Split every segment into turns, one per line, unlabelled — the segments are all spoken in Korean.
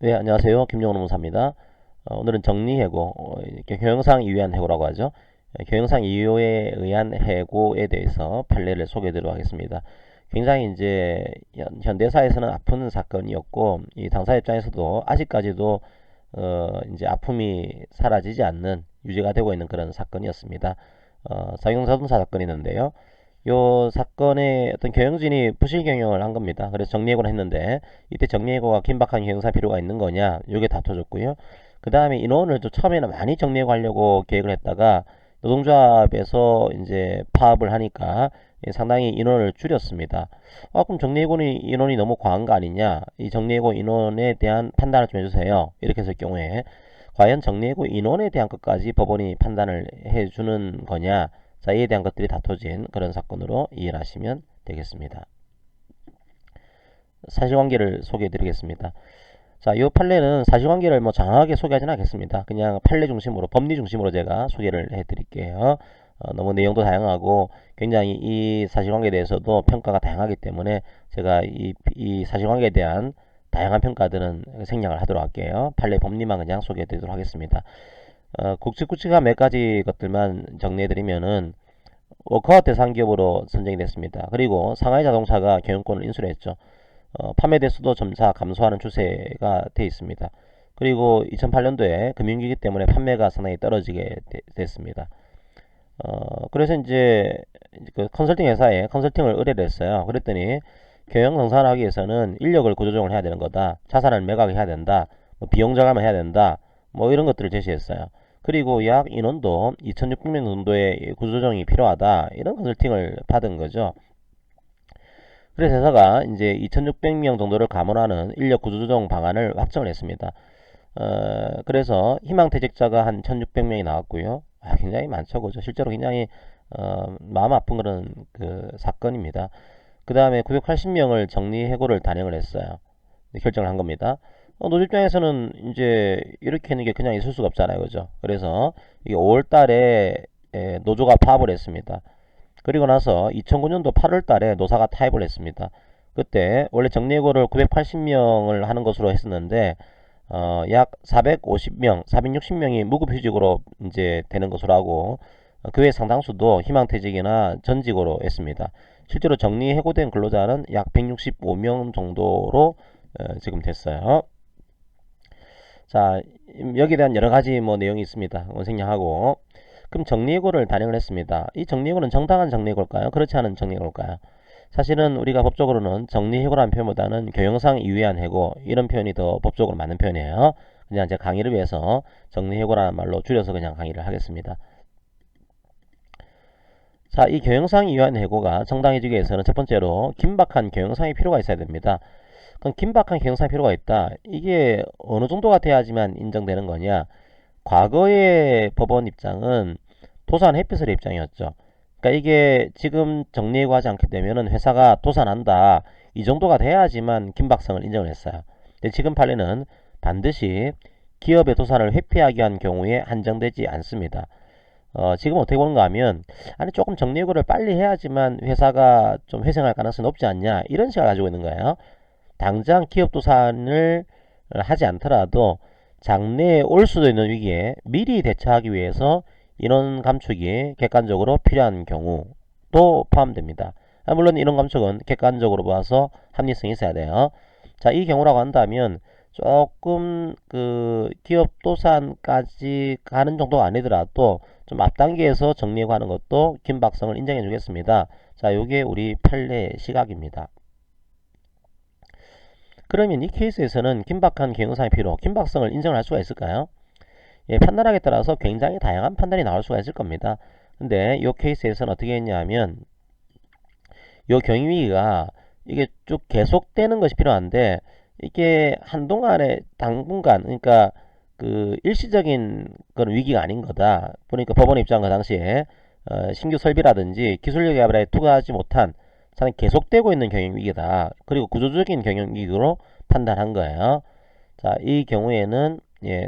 네, 안녕하세요. 김용훈 노무사입니다. 오늘은 정리해고, 이렇게 교영상 이유에 해고라고 하죠. 교영상 이유에 의한 해고에 대해서 판례를 소개해드리도록 하겠습니다. 굉장히 이제 현대사에서는 아픈 사건이었고, 이 당사 입장에서도 아직까지도 이제 아픔이 사라지지 않는 유지가 되고 있는 그런 사건이었습니다. 사용자동사 사건이 있는데요. 요 사건의 어떤 경영진이 부실 경영을 한 겁니다. 그래서 정리해고를 했는데 이때 정리해고가 긴박한 경영사 필요가 있는 거냐 요게 다퉈졌고요. 그 다음에 인원을 좀 처음에는 많이 정리해고 하려고 계획을 했다가 노동조합에서 이제 파업을 하니까 상당히 인원을 줄였습니다. 그럼 정리해고는 인원이 너무 과한 거 아니냐, 이 정리해고 인원에 대한 판단을 좀 해주세요, 이렇게 했을 경우에 과연 정리해고 인원에 대한 것까지 법원이 판단을 해주는 거냐, 자, 이에 대한 것들이 다퉈진 그런 사건으로 이해를 하시면 되겠습니다. 사실관계를 소개해 드리겠습니다. 자, 이 판례는 사실관계를 뭐 장황하게 소개하지는 않겠습니다. 그냥 판례 중심으로, 법리 중심으로 제가 소개를 해 드릴게요. 너무 내용도 다양하고 굉장히 이 사실관계에 대해서도 평가가 다양하기 때문에 제가 이 사실관계에 대한 다양한 평가들은 생략을 하도록 할게요. 판례 법리만 그냥 소개해 드리도록 하겠습니다. 굵직굵직한 몇 가지 것들만 정리해드리면은 워커아웃 대상 기업으로 선정이 됐습니다. 그리고 상하이 자동차가 경영권을 인수를 했죠. 판매 대수도 점차 감소하는 추세가 돼 있습니다. 그리고 2008년도에 금융위기 때문에 판매가 상당히 떨어지게 됐습니다. 그래서 이제 그 컨설팅 회사에 컨설팅을 의뢰를 했어요. 그랬더니 경영 정상을 하기 위해서는 인력을 구조조정을 해야 되는 거다, 자산을 매각해야 된다, 뭐 비용 절감을 해야 된다, 뭐 이런 것들을 제시했어요. 그리고 약 인원도 2600명 정도의 구조조정이 필요하다, 이런 컨설팅을 받은 거죠. 그래서 회사가 이제 2600명 정도를 감원하는 인력 구조조정 방안을 확정을 했습니다. 그래서 희망퇴직자가 한 1600명이 나왔고요. 굉장히 많죠, 그죠? 실제로 굉장히 마음 아픈 그런 그 사건입니다. 그 다음에 980명을 정리해고를 단행을 했어요. 결정을 한 겁니다. 노조 입장에서는 이제 이렇게 하는 게 그냥 있을 수가 없잖아요, 그죠? 그래서 이게 5월 달에 노조가 파업을 했습니다. 그리고 나서 2009년도 8월 달에 노사가 타협을 했습니다. 그때 원래 정리해고를 980명을 하는 것으로 했었는데 약 450명, 460명이 무급휴직으로 이제 되는 것으로 하고 그 외 상당수도 희망퇴직이나 전직으로 했습니다. 실제로 정리해고된 근로자는 약 165명 정도로 지금 됐어요. 자, 여기에 대한 여러 가지 뭐 내용이 있습니다. 생략하고. 그럼 정리해고를 단행을 했습니다. 이 정리해고는 정당한 정리해고일까요? 그렇지 않은 정리해고일까요? 사실은 우리가 법적으로는 정리해고라는 표현보다는 교영상 이유한 해고, 이런 표현이 더 법적으로 맞는 표현이에요. 그냥 제 강의를 위해서 정리해고라는 말로 줄여서 그냥 강의를 하겠습니다. 자, 이 교영상 이유한 해고가 정당해지기 위해서는 첫 번째로 긴박한 교영상이 필요가 있어야 됩니다. 그럼 긴박한 경영상이 필요가 있다, 이게 어느 정도가 돼야지만 인정되는 거냐? 과거의 법원 입장은 도산 회피설의 입장이었죠. 그러니까 이게 지금 정리해고하지 않게 되면은 회사가 도산한다, 이 정도가 돼야지만 긴박성을 인정을 했어요. 근데 지금 판례는 반드시 기업의 도산을 회피하기 위한 경우에 한정되지 않습니다. 지금 어떻게 보는가 하면, 아니 조금 정리해고를 빨리 해야지만 회사가 좀 회생할 가능성이 높지 않냐, 이런 시각을 가지고 있는 거예요. 당장 기업 도산을 하지 않더라도 장래에 올 수도 있는 위기에 미리 대처하기 위해서 인원 감축이 객관적으로 필요한 경우도 포함됩니다. 물론 인원 감축은 객관적으로 봐서 합리성이 있어야 돼요. 자, 이 경우라고 한다면 조금 그 기업 도산까지 가는 정도가 아니더라도 좀 앞단계에서 정리해고 하는 것도 긴박성을 인정해 주겠습니다. 자, 요게 우리 판례 시각입니다. 그러면 이 케이스에서는 긴박한 경영상의 필요, 긴박성을 인정을 할 수가 있을까요? 판단하기에 따라서 굉장히 다양한 판단이 나올 수가 있을 겁니다. 근데 이 케이스에서는 어떻게 했냐면, 이 경영위기가 이게 쭉 계속되는 것이 필요한데, 이게 한동안에 당분간, 그러니까 그 일시적인 그런 위기가 아닌 거다. 보니까 법원 입장 그 당시에 신규 설비라든지 기술력 개발에 투자하지 못한 저는 계속되고 있는 경영위기다, 그리고 구조적인 경영위기로 판단한 거예요. 자, 이 경우에는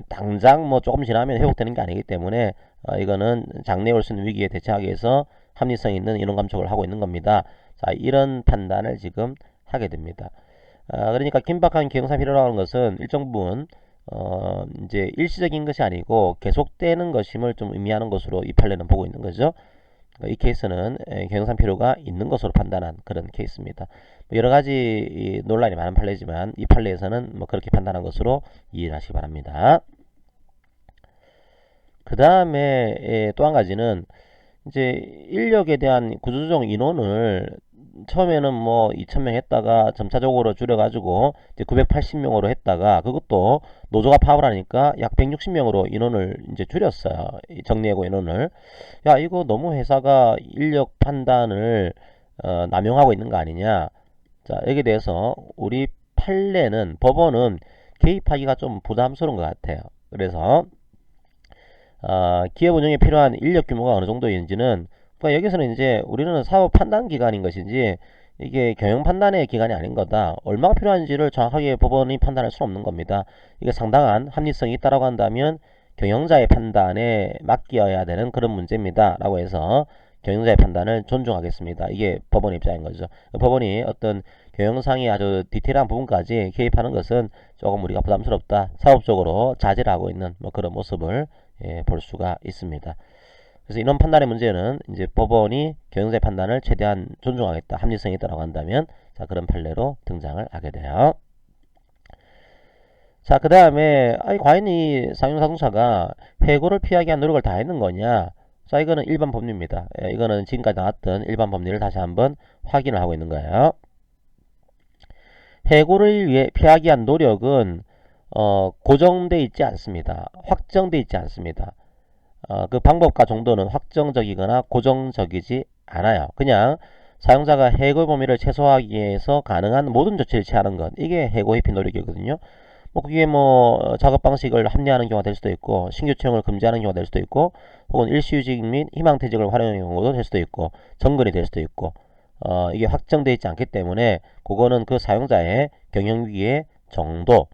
당장 뭐 조금 지나면 회복되는 게 아니기 때문에 이거는 장래에 올 수 있는 위기에 대처하기 위해서 합리성 있는 인원 감축을 하고 있는 겁니다. 자, 이런 판단을 지금 하게 됩니다. 그러니까 긴박한 경영상 필요라고 하는 것은 일정 부분 이제 일시적인 것이 아니고 계속되는 것임을 좀 의미하는 것으로 이 판례는 보고 있는 거죠. 이 케이스는 경영상 필요가 있는 것으로 판단한 그런 케이스입니다. 여러 가지 논란이 많은 판례지만 이 판례에서는 뭐 그렇게 판단한 것으로 이해하시기 바랍니다. 그 다음에 또 한 가지는 이제 인력에 대한 구조조정 인원을 처음에는 뭐 2,000명 했다가 점차적으로 줄여가지고 이제 980명으로 했다가 그것도 노조가 파업을 하니까 약 160명으로 인원을 이제 줄였어요. 정리해고 인원을. 야, 이거 너무 회사가 인력 판단을 남용하고 있는 거 아니냐. 자, 여기에 대해서 우리 판례는 법원은 개입하기가 좀 부담스러운 것 같아요. 그래서 기업 운영에 필요한 인력 규모가 어느 정도인지는 그러니까 여기서는 이제 우리는 사업 판단 기관인 것인지 이게 경영 판단의 기관이 아닌 거다. 얼마가 필요한지를 정확하게 법원이 판단할 수는 없는 겁니다. 이게 상당한 합리성이 있다라고 한다면 경영자의 판단에 맡겨야 되는 그런 문제입니다. 라고 해서 경영자의 판단을 존중하겠습니다. 이게 법원의 입장인 거죠. 법원이 어떤 경영상의 아주 디테일한 부분까지 개입하는 것은 조금 우리가 부담스럽다. 사업적으로 자제를 하고 있는 뭐 그런 모습을 볼 수가 있습니다. 그래서 이런 판단의 문제는 이제 법원이 경영자의 판단을 최대한 존중하겠다, 합리성이 있다고 한다면 자 그런 판례로 등장을 하게 돼요. 자, 그 다음에 과연 이 상용사동차가 해고를 피하기 위한 노력을 다 했는 거냐? 자, 이거는 일반 법리입니다. 이거는 지금까지 나왔던 일반 법리를 다시 한번 확인을 하고 있는 거예요. 해고를 위해 피하기 위한 노력은 고정돼 있지 않습니다. 확정돼 있지 않습니다. 그 방법과 정도는 확정적이거나 고정적이지 않아요. 그냥 사용자가 해고 범위를 최소화하기 위해서 가능한 모든 조치를 취하는 것, 이게 해고 회피 노력이거든요. 뭐 그게 뭐 작업 방식을 합리화하는 경우가 될 수도 있고 신규 채용을 금지하는 경우가 될 수도 있고 혹은 일시휴직 및 희망퇴직을 활용하는 경우도 될 수도 있고 정근이 될 수도 있고 이게 확정되어 있지 않기 때문에 그거는 그 사용자의 경영위기의 정도,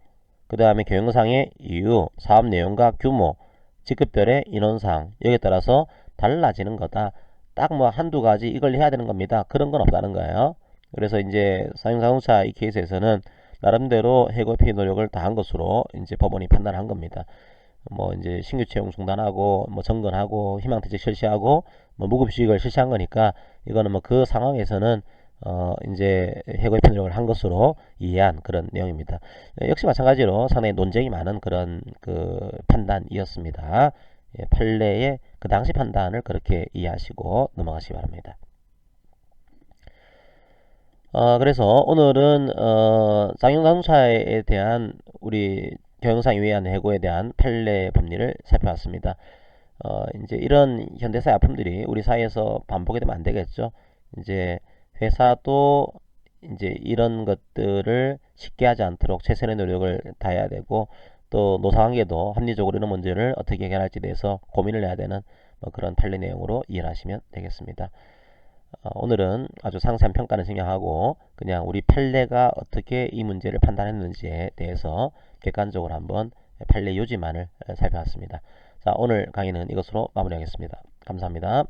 그 다음에 경영상의 이유, 사업 내용과 규모, 직급별의 인원상 여기에 따라서 달라지는 거다. 딱 뭐 한두 가지 이걸 해야 되는 겁니다. 그런 건 없다는 거예요. 그래서 이제 사용자동차 이 케이스에서는 나름대로 해고 피해 노력을 다한 것으로 이제 법원이 판단한 겁니다. 뭐 이제 신규 채용 중단하고 뭐 정건하고 희망퇴직 실시하고 뭐 무급휴직을 실시한 거니까 이거는 뭐 그 상황에서는 이제 해고 피해 노력을 한 것으로 이해한 그런 내용입니다. 역시 마찬가지로 상당히 논쟁이 많은 그런 그 판단이었습니다. 판례의 그 당시 판단을 그렇게 이해하시고 넘어가시기 바랍니다. 그래서 오늘은 쌍용자동차에 대한 우리 경영상 위한 해고에 대한 판례 법리를 살펴봤습니다. 이제 이런 현대사의 아픔들이 우리 사회에서 반복이 되면 안 되겠죠. 이제 회사도 이제 이런 것들을 쉽게 하지 않도록 최선의 노력을 다해야 되고 또 노사관계도 합리적으로 이런 문제를 어떻게 해결할지에 대해서 고민을 해야 되는 뭐 그런 판례 내용으로 이해하시면 되겠습니다. 오늘은 아주 상세한 평가는 생략하고 그냥 우리 판례가 어떻게 이 문제를 판단했는지에 대해서 객관적으로 한번 판례 요지만을 살펴봤습니다. 자, 오늘 강의는 이것으로 마무리하겠습니다. 감사합니다.